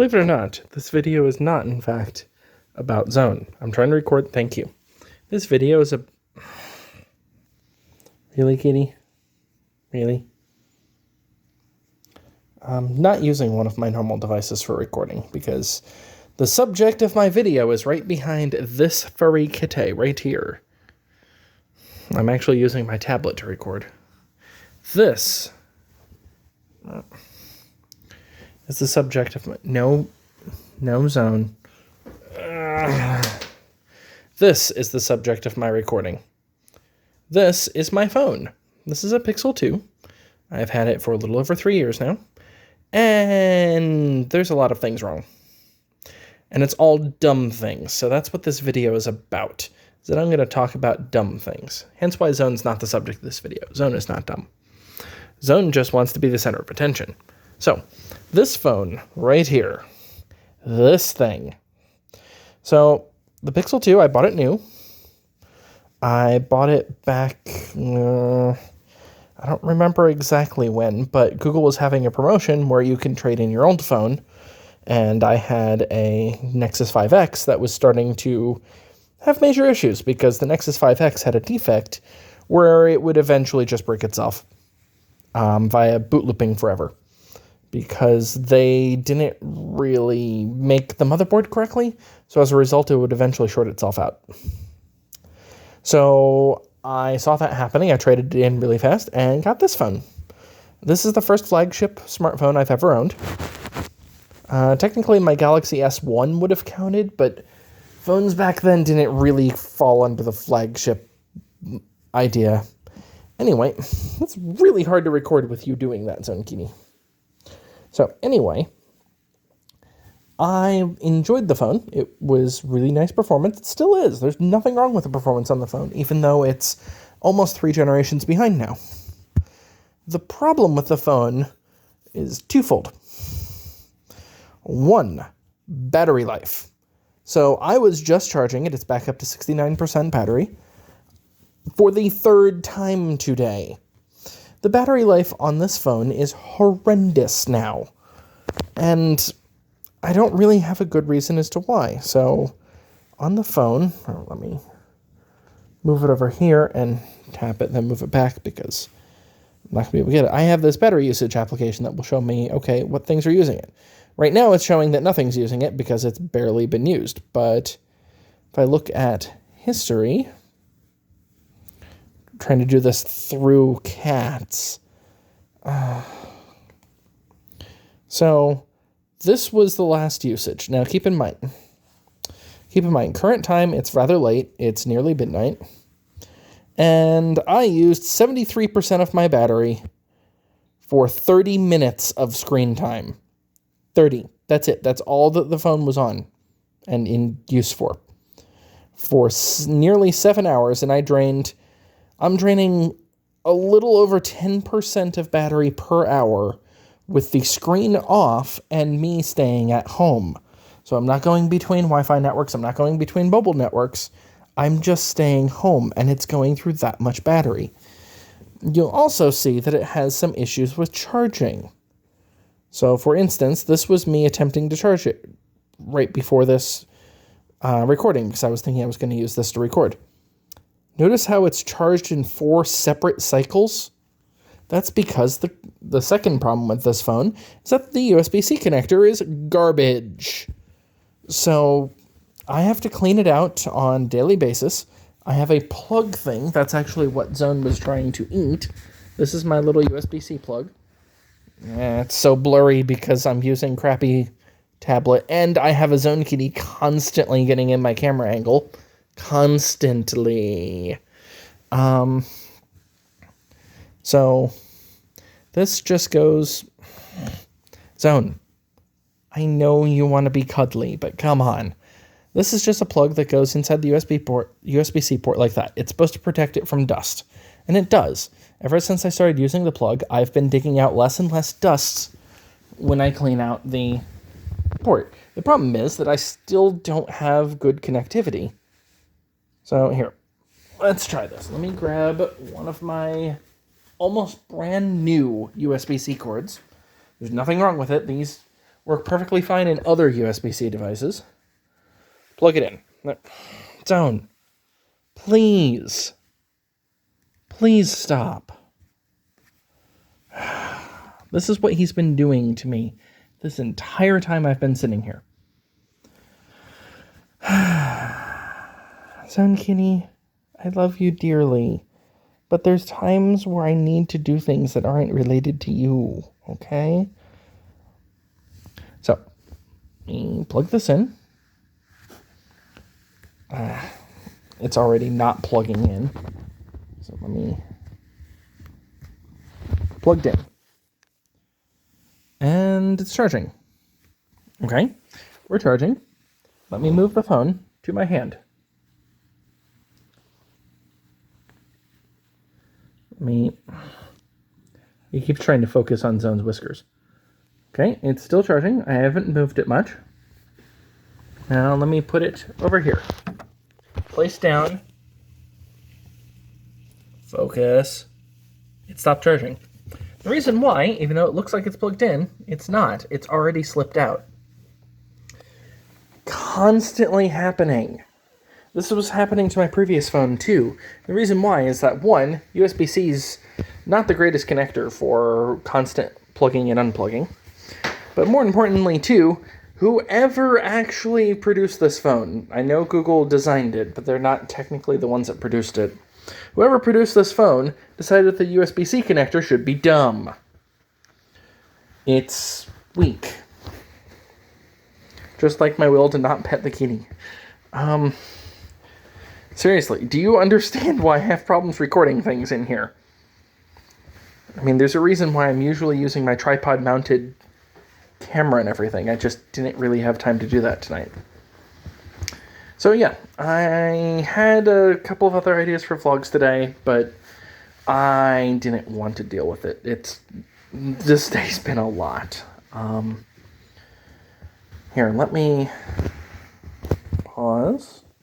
Believe it or not, this video is not, in fact, about Zone. I'm trying to record. Thank you. This video is a... Really, Kitty? Really? I'm not using one of my normal devices for recording because the subject of my video is right behind this furry kitty right here. I'm actually using my tablet to record. This is the subject of my... No Zone. This is the subject of my recording. This is my phone. This is a Pixel 2. I've had it for a little over 3 years now. And there's a lot of things wrong. And it's all dumb things. So that's what this video is about. Is that I'm going to talk about dumb things. Hence why Zone's not the subject of this video. Zone is not dumb. Zone just wants to be the center of attention. So, this phone right here. This thing. So, the Pixel 2, I bought it new. I bought it back, I don't remember exactly when, but Google was having a promotion where you can trade in your old phone, and I had a Nexus 5X that was starting to have major issues because the Nexus 5X had a defect where it would eventually just break itself via boot looping forever because they didn't really make the motherboard correctly, so as a result it would eventually short itself out. So I saw that happening. I traded it in really fast and got this phone. This is the first flagship smartphone I've ever owned. Technically, my Galaxy S1 would have counted, but phones back then didn't really fall under the flagship idea. Anyway, it's really hard to record with you doing that, Zone Kitty. So anyway, I enjoyed the phone. It was really nice performance. It still is. There's nothing wrong with the performance on the phone, even though it's almost 3 generations behind now. The problem with the phone is twofold. One, battery life. So I was just charging it. It's back up to 69% battery for the 3rd time today. The battery life on this phone is horrendous now. And I don't really have a good reason as to why. So on the phone, let me move it over here and tap it, then move it back because I'm not going to be able to get it. I have this battery usage application that will show me, okay, what things are using it. Right now it's showing that nothing's using it because it's barely been used. But if I look at history, I'm trying to do this through cats. So this was the last usage. Now, keep in mind, current time, it's rather late. It's nearly midnight. And I used 73% of my battery for 30 minutes of screen time. 30. That's it. That's all that the phone was on and in use for nearly 7 hours. And I'm draining a little over 10% of battery per hour with the screen off and me staying at home. So I'm not going between Wi-Fi networks. I'm not going between mobile networks. I'm just staying home, and it's going through that much battery. You'll also see that it has some issues with charging. So, for instance, this was me attempting to charge it right before this recording because I was thinking I was going to use this to record. Notice how it's charged in 4 separate cycles? That's because the second problem with this phone is that the USBC connector is garbage. So I have to clean it out on a daily basis. I have a plug thing. That's actually what Zone was trying to eat. This is my little USB-C plug. It's so blurry because I'm using crappy tablet, and I have a Zone Kitty constantly getting in my camera angle. Constantly. So this just goes, Zone, I know you want to be cuddly, but come on. This is just a plug that goes inside the USB-C port like that. It's supposed to protect it from dust, and it does. Ever since I started using the plug, I've been digging out less and less dust when I clean out the port. The problem is that I still don't have good connectivity. So here, let's try this. Let me grab one of my almost brand new USB-C cords. There's nothing wrong with it. These work perfectly fine in other USB-C devices. Plug it in. No. Don't. Please. Please stop. This is what he's been doing to me this entire time I've been sitting here. Son Kitty, I love you dearly, but there's times where I need to do things that aren't related to you, okay? So, plug this in. It's already not plugging in. So let me... Plugged in. And it's charging. Okay, we're charging. Let me move the phone to my hand. He keeps trying to focus on Zone's whiskers. Okay, it's still charging. I haven't moved it much. Now let me put it over here. Place down. Focus. It stopped charging. The reason why, even though it looks like it's plugged in, it's not. It's already slipped out. Constantly happening. This was happening to my previous phone too. The reason why is that, one, USB-C's not the greatest connector for constant plugging and unplugging. But more importantly, too, whoever actually produced this phone, I know Google designed it, but they're not technically the ones that produced it. Whoever produced this phone decided the USB-C connector should be dumb. It's weak. Just like my will to not pet the kitty. Seriously, do you understand why I have problems recording things in here? I mean, there's a reason why I'm usually using my tripod-mounted camera and everything. I just didn't really have time to do that tonight. So yeah, I had a couple of other ideas for vlogs today, but I didn't want to deal with it. This day's been a lot. Here, let me pause.